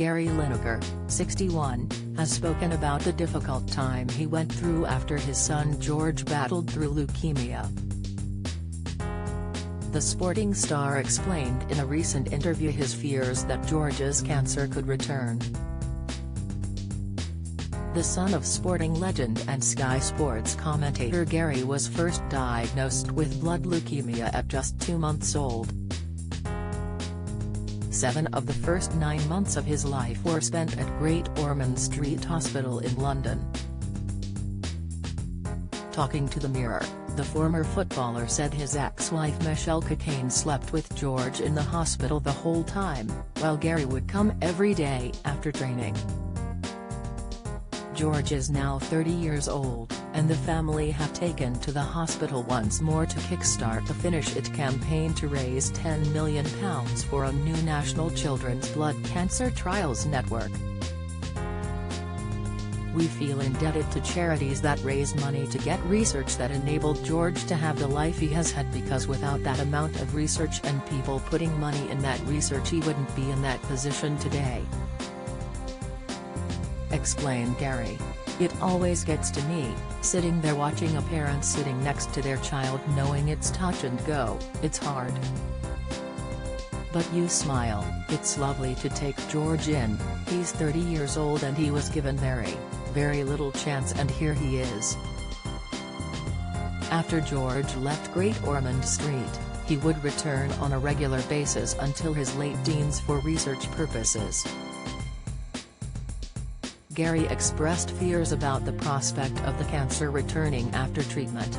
Gary Lineker, 61, has spoken about the difficult time he went through after his son George battled through leukemia. The sporting star explained in a recent interview his fears that George's cancer could return. The son of sporting legend and Sky Sports commentator Gary was first diagnosed with blood leukemia at just 2 months old. 7 of the first 9 months of his life were spent at Great Ormond Street Hospital in London. Talking to the Mirror, the former footballer said his ex-wife Michelle Cocaine slept with George in the hospital the whole time, while Gary would come every day after training. George is now 30 years old, and the family have taken to the hospital once more to kickstart the Finish It campaign to raise £10 million for a new National Children's Blood Cancer Trials network. "We feel indebted to charities that raise money to get research that enabled George to have the life he has had, because without that amount of research and people putting money in that research he wouldn't be in that position today," explained Gary. "It always gets to me, sitting there watching a parent sitting next to their child knowing it's touch and go. It's hard. But you smile. It's lovely to take George in. He's 30 years old and he was given very little chance, and here he is." After George left Great Ormond Street, he would return on a regular basis until his late teens for research purposes. Gary expressed fears about the prospect of the cancer returning after treatment.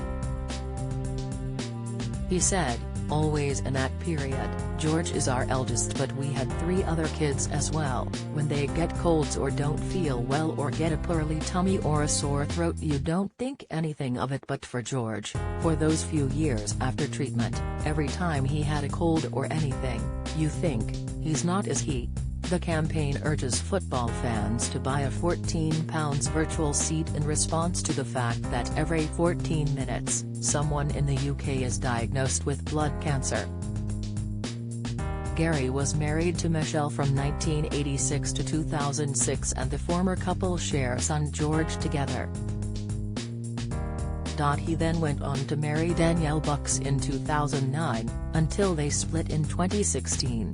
He said, "Always in that period, George is our eldest, but we had 3 other kids as well. When they get colds or don't feel well or get a poorly tummy or a sore throat, you don't think anything of it. But for George, for those few years after treatment, every time he had a cold or anything, you think, he's not, is he?" The campaign urges football fans to buy a £14 virtual seat in response to the fact that every 14 minutes, someone in the UK is diagnosed with blood cancer. Gary was married to Michelle from 1986 to 2006, and the former couple share son George together. He then went on to marry Danielle Bucks in 2009, until they split in 2016.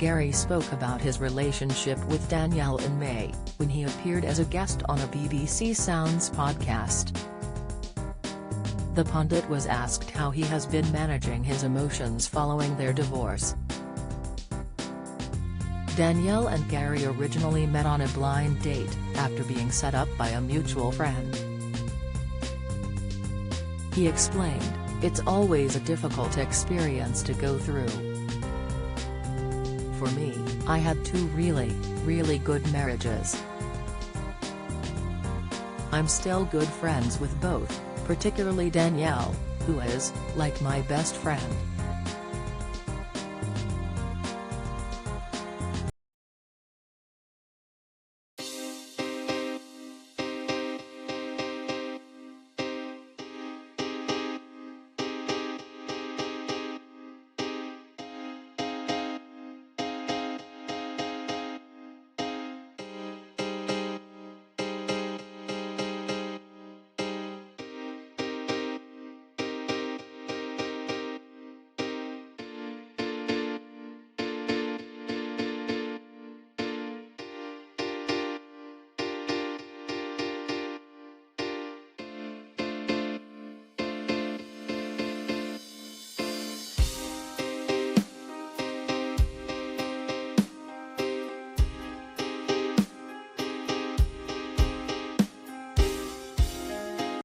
Gary spoke about his relationship with Danielle in May, when he appeared as a guest on a BBC Sounds podcast. The pundit was asked how he has been managing his emotions following their divorce. Danielle and Gary originally met on a blind date, after being set up by a mutual friend. He explained, "It's always a difficult experience to go through. For me, I had 2 really good marriages. I'm still good friends with both, particularly Danielle, who is, like, my best friend."